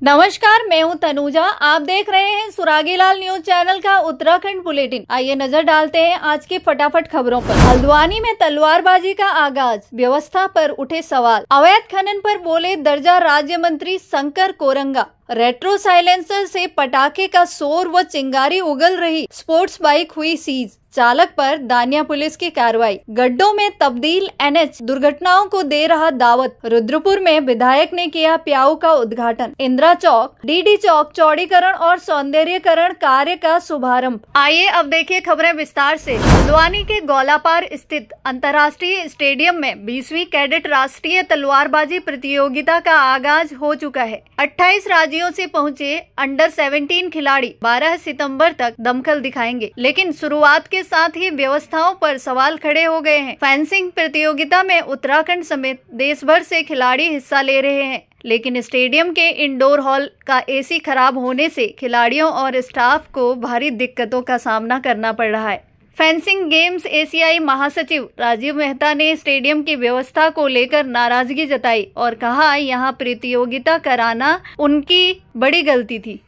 नमस्कार, मैं हूं तनुजा। आप देख रहे हैं सुरागीलाल न्यूज चैनल का उत्तराखंड बुलेटिन। आइए नजर डालते हैं आज की फटाफट खबरों पर। हल्द्वानी में तलवारबाजी का आगाज, व्यवस्था पर उठे सवाल। अवैध खनन पर बोले दर्जा राज्य मंत्री शंकर कोरंगा। रेट्रो साइलेंसर से पटाखे का शोर व चिंगारी उगल रही। स्पोर्ट्स बाइक हुई सीज, चालक पर दानिया पुलिस की कार्रवाई। गड्ढों में तब्दील एनएच दुर्घटनाओं को दे रहा दावत। रुद्रपुर में विधायक ने किया प्याऊ का उद्घाटन। इंदिरा चौक, डीडी चौक चौड़ीकरण और सौंदर्यीकरण कार्य का शुभारंभ। आइए अब देखिए खबरें विस्तार से। हल्द्वानी के गौलापार स्थित अंतर्राष्ट्रीय स्टेडियम में 20वीं कैडेट राष्ट्रीय तलवारबाजी प्रतियोगिता का आगाज हो चुका है। 28 राज्यों से पहुंचे अंडर 17 खिलाड़ी 12 सितंबर तक दमखल दिखाएंगे, लेकिन शुरुआत के साथ ही व्यवस्थाओं पर सवाल खड़े हो गए हैं। फेंसिंग प्रतियोगिता में उत्तराखंड समेत देश भर से खिलाड़ी हिस्सा ले रहे हैं, लेकिन स्टेडियम के इंडोर हॉल का एसी खराब होने से खिलाड़ियों और स्टाफ को भारी दिक्कतों का सामना करना पड़ रहा है। फेंसिंग गेम्स एशियाई महासचिव राजीव मेहता ने स्टेडियम की व्यवस्था को लेकर नाराजगी जताई और कहा यहां प्रतियोगिता कराना उनकी बड़ी गलती थी।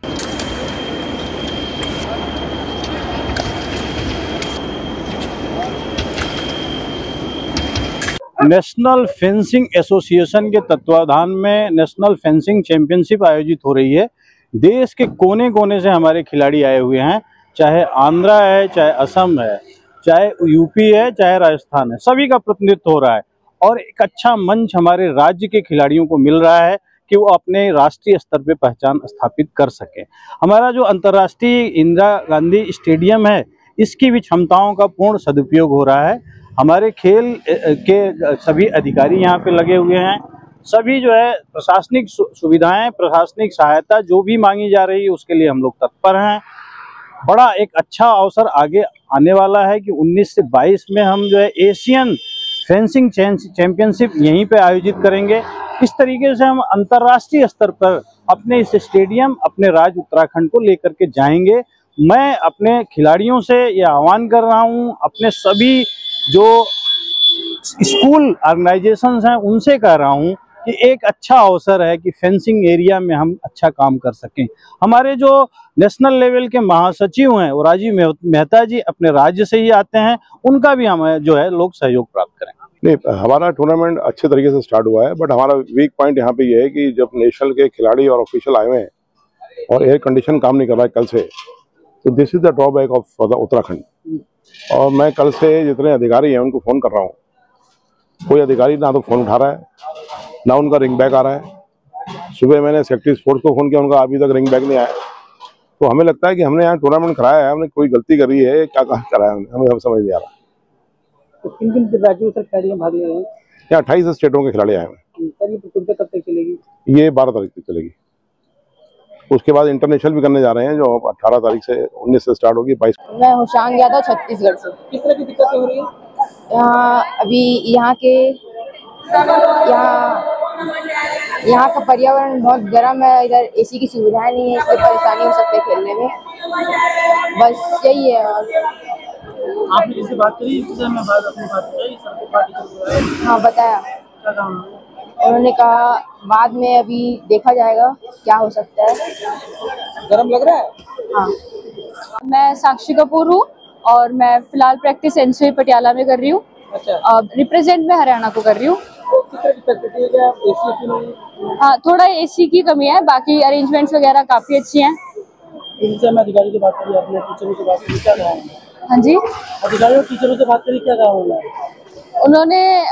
नेशनल फेंसिंग एसोसिएशन के तत्वाधान में नेशनल फेंसिंग चैंपियनशिप आयोजित हो रही है। देश के कोने कोने से हमारे खिलाड़ी आए हुए हैं, चाहे आंध्रा है, चाहे असम है, चाहे यूपी है, चाहे राजस्थान है, सभी का प्रतिनिधित्व हो रहा है। और एक अच्छा मंच हमारे राज्य के खिलाड़ियों को मिल रहा है कि वो अपने राष्ट्रीय स्तर पे पहचान स्थापित कर सकें। हमारा जो अंतर्राष्ट्रीय इंदिरा गांधी स्टेडियम है, इसकी भी क्षमताओं का पूर्ण सदुपयोग हो रहा है। हमारे खेल के सभी अधिकारी यहाँ पे लगे हुए हैं। सभी जो है प्रशासनिक सुविधाएं, प्रशासनिक सहायता जो भी मांगी जा रही है उसके लिए हम लोग तत्पर हैं। बड़ा एक अच्छा अवसर आगे आने वाला है कि 19 से 22 में हम जो है एशियन फेंसिंग चैंपियनशिप यहीं पे आयोजित करेंगे। इस तरीके से हम अंतर्राष्ट्रीय स्तर पर अपने इस स्टेडियम, अपने राज्य उत्तराखंड को लेकर के जाएंगे। मैं अपने खिलाड़ियों से ये आह्वान कर रहा हूँ, अपने सभी जो स्कूल ऑर्गेनाइजेशंस हैं उनसे कह रहा हूँ कि एक अच्छा अवसर है कि फेंसिंग एरिया में हम अच्छा काम कर सकें। हमारे जो नेशनल लेवल के महासचिव हैं वो राजीव मेहता जी अपने राज्य से ही आते हैं, उनका भी हम जो है लोग सहयोग प्राप्त करें। नहीं, हमारा टूर्नामेंट अच्छे तरीके से स्टार्ट हुआ है, बट हमारा वीक पॉइंट यहाँ पे ये है कि जब नेशनल के खिलाड़ी और ऑफिशियल आए हुए हैं और एयर कंडीशन काम नहीं कर रहा है कल से, तो this is the drawback of the Uttarakhand. और मैं कल से जितने अधिकारी हैं उनको फ़ोन कर रहा हूँ, कोई अधिकारी ना तो फ़ोन उठा रहा है, ना उनका रिंग बैक आ रहा है। सुबह मैंने सेक्रेटरी स्पोर्ट्स को फ़ोन किया, उनका अभी तक रिंग बैक नहीं आया। तो हमें लगता है कि हमने यहाँ टूर्नामेंट कराया है, हमने कोई गलती करी है, क्या कराया हमें समझ नहीं आ रहा। तो किन राज्यों से खिलाड़ी भाग रहे हैं? यहाँ 28 स्टेटों के खिलाड़ी आए हैं। सर, ये प्रतियोगिता कब तक चलेगी? ये 12 तारीख तक चलेगी। उसके बाद इंटरनेशनल भी करने जा रहे हैं, जो 18 तारीख से 19 से स्टार्ट होगी 22। मैं होशांग यादव, छत्तीसगढ़ से। किस तरह की दिक्कतें हो रही है? अभी यहाँ का पर्यावरण बहुत गर्म है, इधर एसी की सुविधाएं नहीं है, इसलिए परेशानी हो सकती है खेलने में। बस यही है। आपने किससे बात करी? मैं अपनी बात करी सर को पार्टी। हाँ, बताया। क्या काम? उन्होंने कहा बाद में अभी देखा जाएगा क्या हो सकता है। गरम लग रहा है? हाँ। मैं साक्षी कपूर हूँ और मैं फिलहाल प्रैक्टिस एनसीए पटियाला में कर रही हूँ। अच्छा। रिप्रेजेंट मैं हरियाणा को कर रही हूँ। किस तरह की फैसिलिटी है? क्या एसी की नहीं? हाँ, थोड़ा एसी की कमी है, बाकी अरेंजमेंट्स वगैरह काफी अच्छी हैं। इनसे मैं अधिकारी से बात करी, अपने टीचरों से बात करी, क्या कहा? हाँ जी, अधिकारियों टीचरों से बात करी, क्या कहा उन्होंने?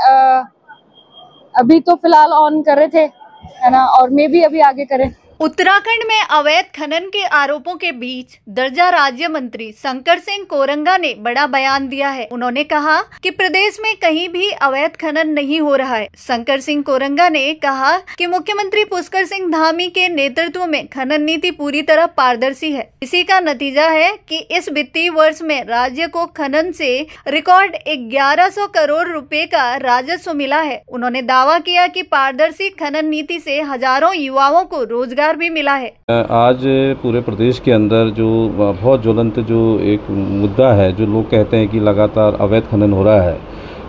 अभी तो फिलहाल ऑन कर रहे थे, है ना, और मे भी अभी आगे करें। उत्तराखंड में अवैध खनन के आरोपों के बीच दर्जा राज्य मंत्री शंकर सिंह कोरंगा ने बड़ा बयान दिया है। उन्होंने कहा कि प्रदेश में कहीं भी अवैध खनन नहीं हो रहा है। शंकर सिंह कोरंगा ने कहा कि मुख्यमंत्री पुष्कर सिंह धामी के नेतृत्व में खनन नीति पूरी तरह पारदर्शी है। इसी का नतीजा है कि इस वित्तीय वर्ष में राज्य को खनन से रिकॉर्ड 1100 करोड़ रुपए का राजस्व मिला है। उन्होंने दावा किया कि पारदर्शी खनन नीति से हजारों युवाओं को रोजगार भी मिला है। आज पूरे प्रदेश के अंदर जो बहुत ज्वलंत जो एक मुद्दा है, जो लोग कहते हैं कि लगातार अवैध खनन हो रहा है,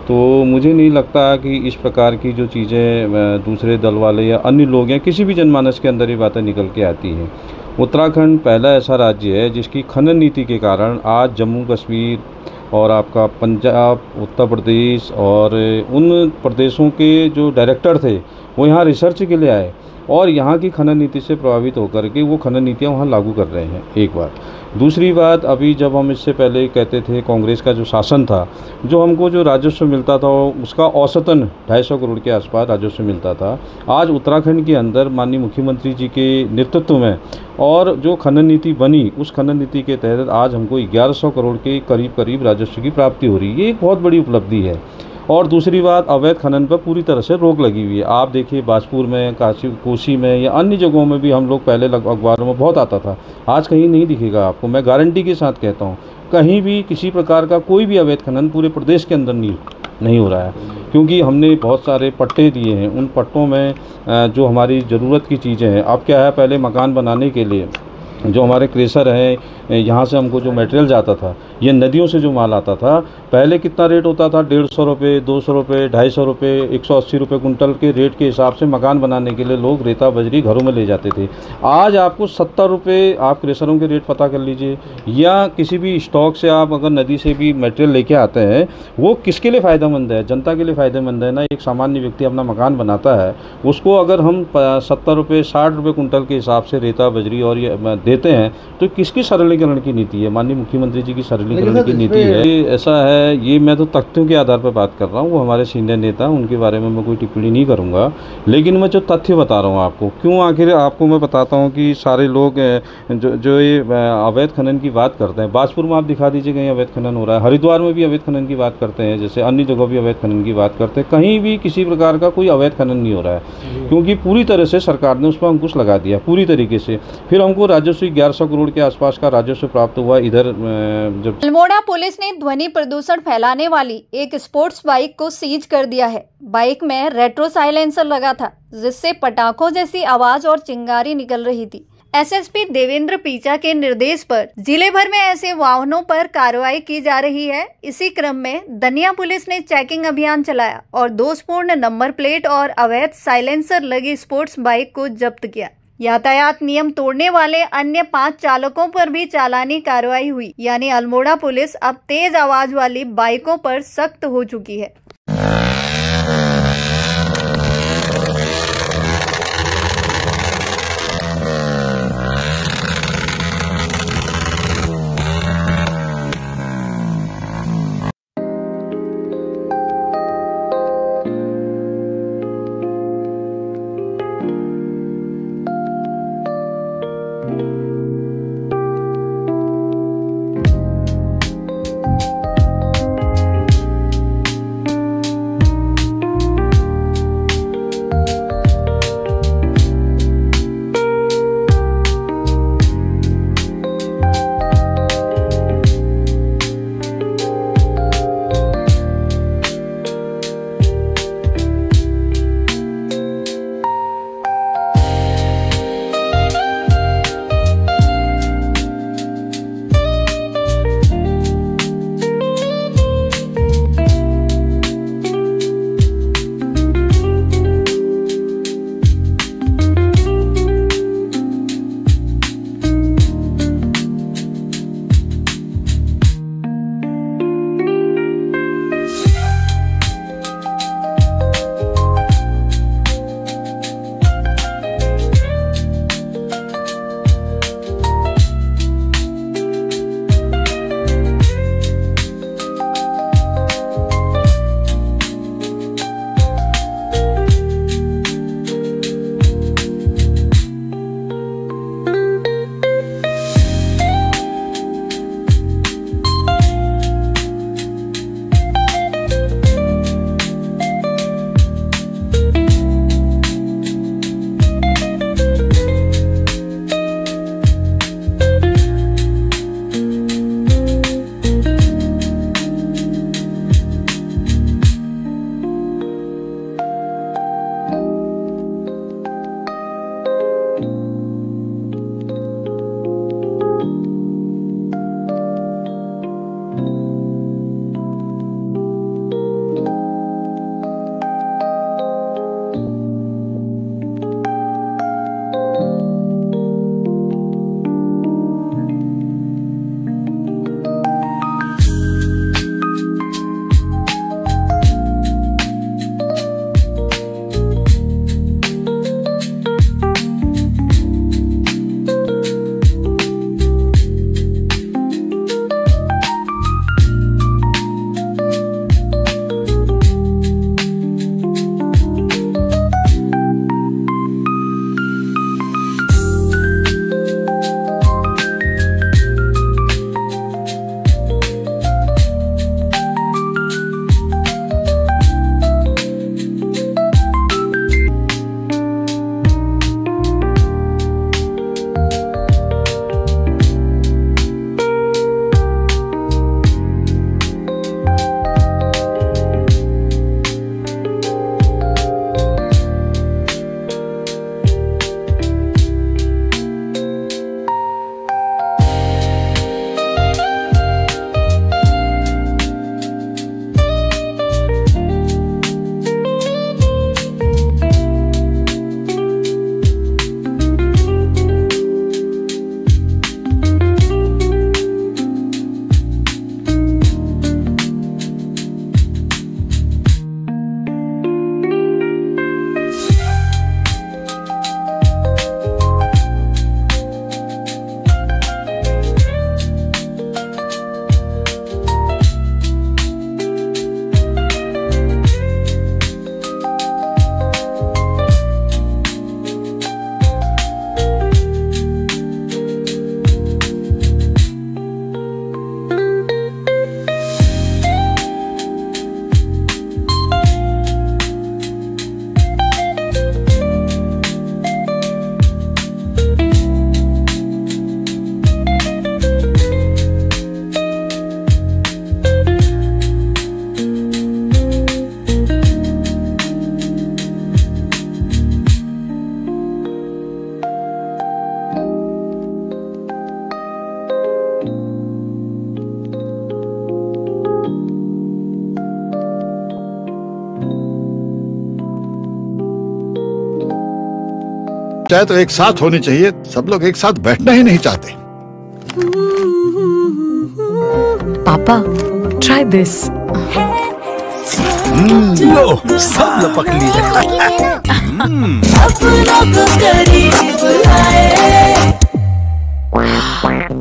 तो मुझे नहीं लगता कि इस प्रकार की जो चीज़ें दूसरे दल वाले या अन्य लोग या किसी भी जनमानस के अंदर ये बातें निकल के आती हैं। उत्तराखंड पहला ऐसा राज्य है जिसकी खनन नीति के कारण आज जम्मू कश्मीर और आपका पंजाब, उत्तर प्रदेश और उन प्रदेशों के जो डायरेक्टर थे वो यहाँ रिसर्च के लिए आए और यहाँ की खनन नीति से प्रभावित होकर के वो खनन नीतियाँ वहाँ लागू कर रहे हैं। एक बात। दूसरी बात, अभी जब हम इससे पहले कहते थे कांग्रेस का जो शासन था, जो हमको जो राजस्व मिलता था उसका औसतन 250 करोड़ के आसपास राजस्व मिलता था। आज उत्तराखंड के अंदर माननीय मुख्यमंत्री जी के नेतृत्व में और जो खनन नीति बनी, उस खनन नीति के तहत आज हमको 1100 करोड़ के करीब राजस्व की प्राप्ति हो रही है। ये एक बहुत बड़ी उपलब्धि है। और दूसरी बात, अवैध खनन पर पूरी तरह से रोक लगी हुई है। आप देखिए बाजपुर में, कोसी में या अन्य जगहों में भी हम लोग पहले अखबारों में बहुत आता था, आज कहीं नहीं दिखेगा आपको। मैं गारंटी के साथ कहता हूँ, कहीं भी किसी प्रकार का कोई भी अवैध खनन पूरे प्रदेश के अंदर नहीं हो रहा है, क्योंकि हमने बहुत सारे पट्टे दिए हैं। उन पट्टों में जो हमारी ज़रूरत की चीज़ें हैं, अब क्या है, पहले मकान बनाने के लिए जो हमारे क्रेशर हैं, यहाँ से हमको जो मटेरियल जाता था, ये नदियों से जो माल आता था, पहले कितना रेट होता था, 150 रुपये, 200 रुपये, 250 रुपये, 180 रुपये कुंटल के रेट के हिसाब से मकान बनाने के लिए लोग रेता बजरी घरों में ले जाते थे। आज आपको 70 रुपये, आप क्रेशरों के रेट पता कर लीजिए, या किसी भी स्टॉक से आप अगर नदी से भी मटेरियल लेके आते हैं, वो किसके लिए फ़ायदेमंद है? जनता के लिए फ़ायदेमंद है ना। एक सामान्य व्यक्ति अपना मकान बनाता है, उसको अगर हम 70 रुपये, 60 रुपये कुंटल के हिसाब से रेता बजरी और ये देते हैं, तो किसकी सरलीकरण की नीति है? माननीय मुख्यमंत्री जी की सरलीकरण की नीति है। ये ऐसा है, ये मैं तो तथ्यों के आधार पर बात कर रहा हूँ, वो हमारे सीनियर नेता, उनके बारे में मैं कोई टिप्पणी नहीं करूँगा, लेकिन मैं जो तथ्य बता रहा हूँ आपको, क्यों आखिर आपको मैं बताता हूँ कि सारे लोग जो ये अवैध खनन की बात करते हैं, बाजपुर में आप दिखा दीजिए कहीं अवैध खनन हो रहा है, हरिद्वार में भी अवैध खनन की बात करते हैं, जैसे अन्य जगह भी अवैध खनन की बात करते हैं, कहीं भी किसी प्रकार का कोई अवैध खनन नहीं हो रहा है, क्योंकि पूरी तरह से सरकार ने उस पर अंकुश लगा दिया पूरी तरीके से। फिर हमको राजस्व 1100 करोड़ के आसपास का राजस्व प्राप्त हुआ। इधर जब अल्मोड़ा पुलिस ने ध्वनि प्रदूषण फैलाने वाली एक स्पोर्ट्स बाइक को सीज कर दिया है। बाइक में रेट्रो साइलेंसर लगा था, जिससे पटाखों जैसी आवाज और चिंगारी निकल रही थी। एसएसपी देवेंद्र पीचा के निर्देश पर जिले भर में ऐसे वाहनों पर कार्रवाई की जा रही है। इसी क्रम में दनिया पुलिस ने चेकिंग अभियान चलाया और दोषपूर्ण नंबर प्लेट और अवैध साइलेंसर लगी स्पोर्ट्स बाइक को जब्त किया। यातायात नियम तोड़ने वाले अन्य 5 चालकों पर भी चालानी कार्रवाई हुई। यानी अल्मोड़ा पुलिस अब तेज आवाज वाली बाइकों पर सख्त हो चुकी है। चाहे तो एक साथ होनी चाहिए, सब लोग एक साथ बैठना ही नहीं चाहते। पापा, try this. लो, सब लपक लिए।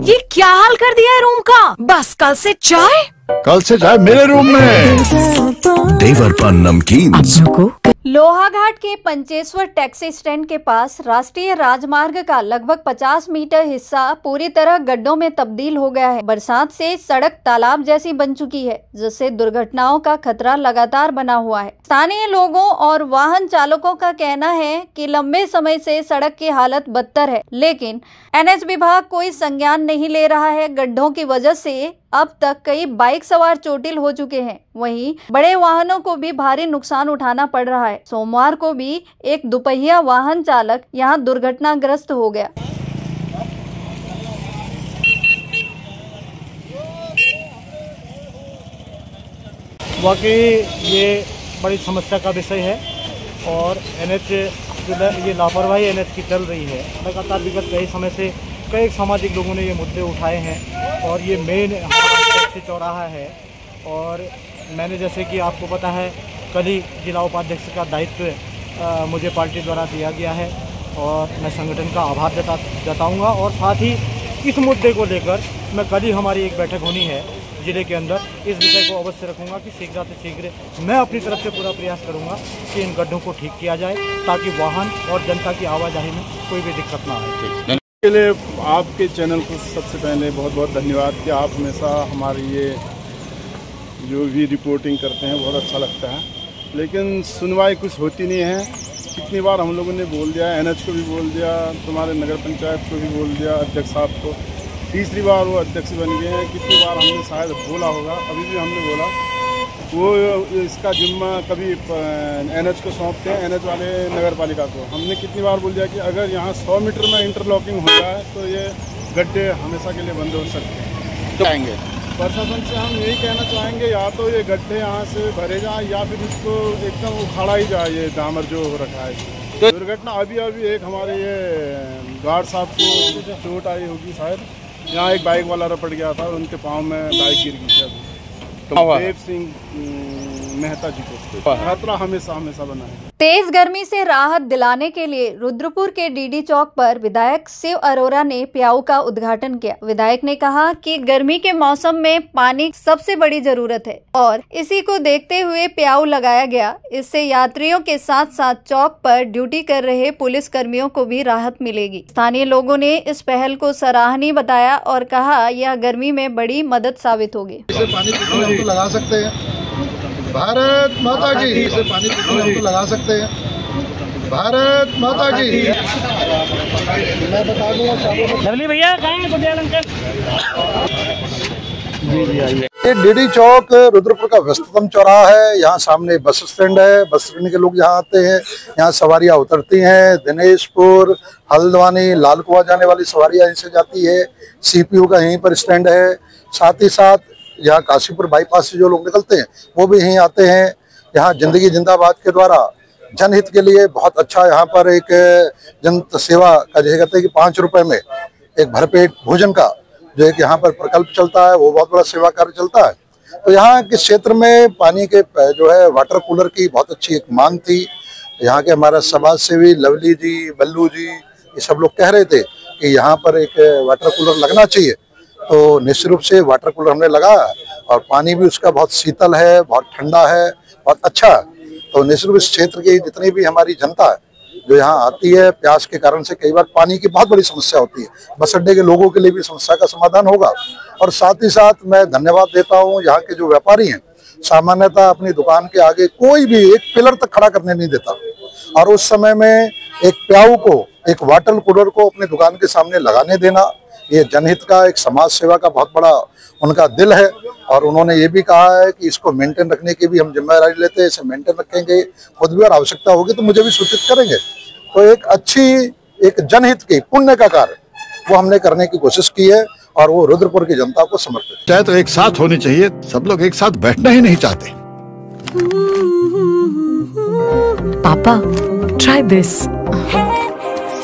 ये क्या हाल कर दिया है रूम का? बस कल से चाय मेरे रूम में। देवर पान नमकीन। लोहाघाट के पंचेश्वर टैक्सी स्टैंड के पास राष्ट्रीय राजमार्ग का लगभग 50 मीटर हिस्सा पूरी तरह गड्ढों में तब्दील हो गया है। बरसात से सड़क तालाब जैसी बन चुकी है, जिससे दुर्घटनाओं का खतरा लगातार बना हुआ है। स्थानीय लोगों और वाहन चालकों का कहना है कि लंबे समय से सड़क की हालत बदतर है, लेकिन एनएच विभाग कोई संज्ञान नहीं ले रहा है। गड्ढों की वजह से अब तक कई बाइक सवार चोटिल हो चुके हैं। वहीं बड़े वाहनों को भी भारी नुकसान उठाना पड़ रहा है। सोमवार को भी एक दुपहिया वाहन चालक यहां दुर्घटनाग्रस्त हो गया। वाकई ये बड़ी समस्या का विषय है और एनएच ये लापरवाही एनएच की चल रही है। लगातार विगत कई समय से कई सामाजिक लोगों ने ये मुद्दे उठाए हैं और ये मेन हमारा टैक्सी चौराहा है। और मैंने, जैसे कि आपको पता है, कल ही जिला उपाध्यक्ष का दायित्व मुझे पार्टी द्वारा दिया गया है और मैं संगठन का आभार जताऊंगा। और साथ ही इस मुद्दे को लेकर मैं कल ही हमारी एक बैठक होनी है जिले के अंदर, इस विषय को अवश्य रखूंगा कि शीघ्र से शीघ्र मैं अपनी तरफ से पूरा प्रयास करूंगा कि इन गड्ढों को ठीक किया जाए ताकि वाहन और जनता की आवाजाही में कोई भी दिक्कत ना आए। के लिए आपके चैनल को सबसे पहले बहुत बहुत धन्यवाद कि आप हमेशा हमारी ये जो भी रिपोर्टिंग करते हैं बहुत अच्छा लगता है, लेकिन सुनवाई कुछ होती नहीं है। कितनी बार हम लोगों ने बोल दिया, एनएच को भी बोल दिया, तुम्हारे नगर पंचायत को भी बोल दिया, अध्यक्ष साहब को। तीसरी बार वो अध्यक्ष बन गए हैं। कितनी बार हमने शायद बोला होगा, अभी भी हमने बोला। वो इसका जिम्मा कभी एनएच को सौंपते हैं, एनएच वाले नगर पालिका को। हमने कितनी बार बोल दिया कि अगर यहाँ 100 मीटर में इंटरलॉकिंग हो जाए तो ये गड्ढे हमेशा के लिए बंद हो सकते हैं। तो आएंगे प्रशासन से हम यही कहना चाहेंगे, या तो ये गड्ढे यहाँ से भरे जाए या फिर इसको एकदम उखाड़ा ही जाए, ये डामर जो हो रखा है। दुर्घटना अभी एक हमारे ये गार्ड साहब को चोट आई होगी शायद, यहाँ एक बाइक वाला रपट गया था और उनके पाँव में बाइक गिर गई थी। देव सिंह मेहता जी को खतरा हमेशा बना है। तेज गर्मी से राहत दिलाने के लिए रुद्रपुर के डीडी चौक पर विधायक शिव अरोरा ने प्याऊ का उद्घाटन किया। विधायक ने कहा कि गर्मी के मौसम में पानी सबसे बड़ी जरूरत है और इसी को देखते हुए प्याऊ लगाया गया। इससे यात्रियों के साथ साथ चौक पर ड्यूटी कर रहे पुलिस कर्मियों को भी राहत मिलेगी। स्थानीय लोगों ने इस पहल को सराहनीय बताया और कहा यह गर्मी में बड़ी मदद साबित होगी। पानी तो लगा सकते हैं, भारत माता की। इसे पानी हम तो लगा सकते हैं, भारत माता की। मैं बता दूंगा भैया कहाँ ये डीडी चौक रुद्रपुर का व्यस्ततम चौराहा है। यहाँ सामने बस स्टैंड है, बस स्टैंड के लोग यहाँ आते हैं, यहाँ सवारियाँ उतरती हैं। दिनेशपुर, हल्द्वानी, लाल कुआं जाने वाली सवारियाँ यहीं से जाती है। सीपीयू का यहीं पर स्टैंड है। साथ ही साथ यहाँ काशीपुर बाईपास से जो लोग निकलते हैं वो भी यहीं आते हैं। यहाँ जिंदगी जिंदाबाद के द्वारा जनहित के लिए बहुत अच्छा यहाँ पर एक जन सेवा का जैसे कहते हैं कि 5 रुपए में एक भरपेट भोजन का जो है कि यहाँ पर प्रकल्प चलता है, वो बहुत बड़ा सेवा कार्य चलता है। तो यहाँ के क्षेत्र में पानी के जो है वाटर कूलर की बहुत अच्छी एक मांग थी। यहाँ के हमारा समाज सेवी लवली जी, बल्लू जी, ये सब लोग कह रहे थे कि यहाँ पर एक वाटर कूलर लगना चाहिए। तो निश्चित रूप से वाटर कूलर हमने लगाया और पानी भी उसका बहुत शीतल है, बहुत ठंडा है, बहुत अच्छा है। तो निश्चित रूप से क्षेत्र की जितनी भी हमारी जनता है जो यहाँ आती है, प्यास के कारण से कई बार पानी की बहुत बड़ी समस्या होती है। बस अड्डे के लोगों के लिए भी समस्या का समाधान होगा। और साथ ही साथ मैं धन्यवाद देता हूँ यहाँ के जो व्यापारी हैं, सामान्यतः अपनी दुकान के आगे कोई भी एक पिलर तक खड़ा करने नहीं देता, और उस समय में एक प्याऊ को, एक वाटर कूलर को अपनी दुकान के सामने लगाने देना, ये जनहित का एक समाज सेवा का बहुत बड़ा उनका दिल है। और उन्होंने ये भी कहा है कि इसको मेंटेन रखने की भी हम जिम्मेदारी लेते हैं, इसे मेंटेन रखेंगे, खुद भी और आवश्यकता होगी तो मुझे भी सूचित करेंगे। तो एक अच्छी एक जनहित की पुण्य का कार्य वो हमने करने की कोशिश की है और वो रुद्रपुर की जनता को समर्पित। चाहे तो एक साथ होनी चाहिए, सब लोग एक साथ बैठना ही नहीं चाहते। पापा, try this.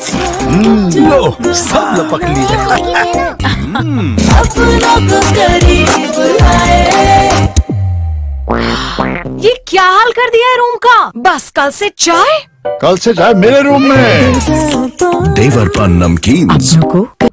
लो सब लपक लिए। ये क्या हाल कर दिया है रूम का? बस कल से चाय मेरे रूम में। देवर पान नमकीन।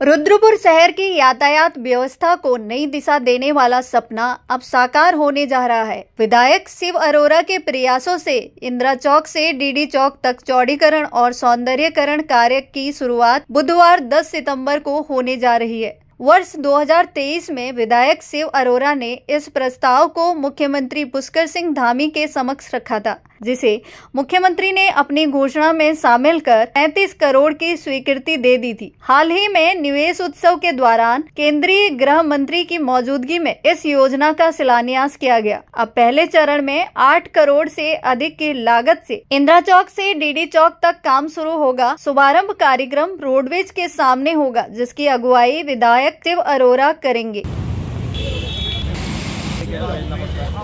रुद्रपुर शहर की यातायात व्यवस्था को नई दिशा देने वाला सपना अब साकार होने जा रहा है। विधायक शिव अरोरा के प्रयासों से इंदिरा चौक से डीडी चौक तक चौड़ीकरण और सौंदर्यीकरण कार्य की शुरुआत बुधवार 10 सितंबर को होने जा रही है। वर्ष 2023 में विधायक शिव अरोरा ने इस प्रस्ताव को मुख्यमंत्री पुष्कर सिंह धामी के समक्ष रखा था, जिसे मुख्यमंत्री ने अपनी घोषणा में शामिल कर 35 करोड़ की स्वीकृति दे दी थी। हाल ही में निवेश उत्सव के दौरान केंद्रीय गृह मंत्री की मौजूदगी में इस योजना का शिलान्यास किया गया। अब पहले चरण में 8 करोड़ से अधिक की लागत से इंदिरा चौक से डीडी चौक तक काम शुरू होगा। शुभारंभ कार्यक्रम रोडवेज के सामने होगा, जिसकी अगुवाई विधायक शिव अरोरा करेंगे।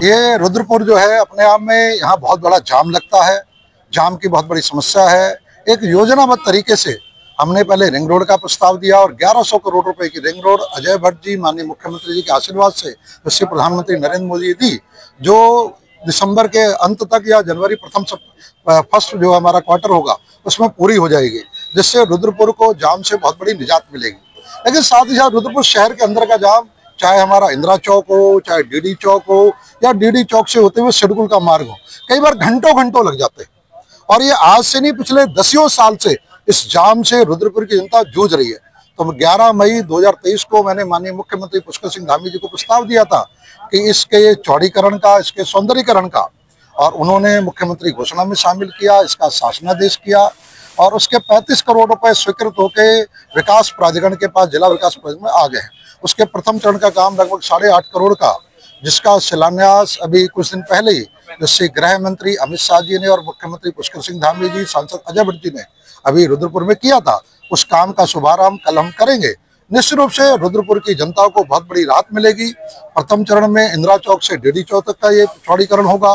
ये रुद्रपुर जो है अपने आप में यहाँ बहुत बड़ा जाम लगता है, जाम की बहुत बड़ी समस्या है। एक योजनाबद्ध तरीके से हमने पहले रिंग रोड का प्रस्ताव दिया और 1100 करोड़ रुपए की रिंग रोड अजय भट्ट जी माननीय मुख्यमंत्री जी के आशीर्वाद से जिससे प्रधानमंत्री नरेंद्र मोदी दी, जो दिसंबर के अंत तक या जनवरी फर्स्ट जो हमारा क्वार्टर होगा उसमें पूरी हो जाएगी, जिससे रुद्रपुर को जाम से बहुत बड़ी निजात मिलेगी। लेकिन साथ ही साथ रुद्रपुर शहर के अंदर का जाम, चाहे हमारा इंदिरा चौक हो, चाहे डीडी चौक हो या डीडी चौक से होते हुए शेडकुल का मार्ग हो, कई बार घंटों घंटों लग जाते हैं। और ये आज से नहीं, पिछले 10 साल से इस जाम से रुद्रपुर की जनता जूझ रही है। तो 11 मई 2023 को मैंने माननीय मुख्यमंत्री पुष्कर सिंह धामी जी को प्रस्ताव दिया था कि इसके चौड़ीकरण का, इसके सौंदर्यीकरण का, और उन्होंने मुख्यमंत्री घोषणा में शामिल किया, इसका शासनादेश किया और उसके 35 करोड़ रुपए स्वीकृत होकर विकास प्राधिकरण के पास, जिला विकास प्राधिकरण में आ गए हैं। उसके प्रथम चरण का काम लगभग 8.5 करोड़ का, जिसका शिलान्यास अभी कुछ दिन पहले ही जिससे गृह मंत्री अमित शाह जी ने और मुख्यमंत्री पुष्कर सिंह धामी जी, सांसद अजय भट्ट जी ने अभी रुद्रपुर में किया था। उस काम का शुभारंभ कल हम करेंगे। निश्चित रूप से रुद्रपुर की जनता को बहुत बड़ी राहत मिलेगी। प्रथम चरण में इंदिरा चौक से डीडी चौक तक का ये चौड़ीकरण होगा,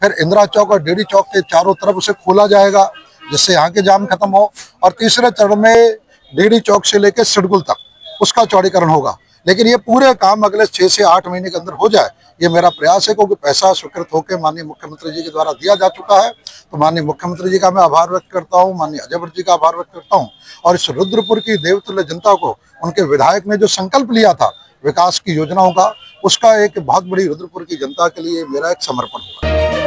फिर इंदिरा चौक और डीडी चौक के चारों तरफ उसे खोला जाएगा जिससे यहाँ के जाम खत्म हो, और तीसरे चरण में डीडी चौक से लेकर सिडकुल तक उसका चौड़ीकरण होगा। लेकिन ये पूरे काम अगले 6 से 8 महीने के अंदर हो जाए, ये मेरा प्रयास है, क्योंकि पैसा स्वीकृत होकर माननीय मुख्यमंत्री जी के द्वारा दिया जा चुका है। तो माननीय मुख्यमंत्री जी का मैं आभार व्यक्त करता हूँ, माननीय अजय भट्ट जी का आभार व्यक्त करता हूँ, और इस रुद्रपुर की देवतुल्य जनता को उनके विधायक ने जो संकल्प लिया था विकास की योजनाओं का, उसका एक बहुत बड़ी रुद्रपुर की जनता के लिए मेरा एक समर्पण होगा।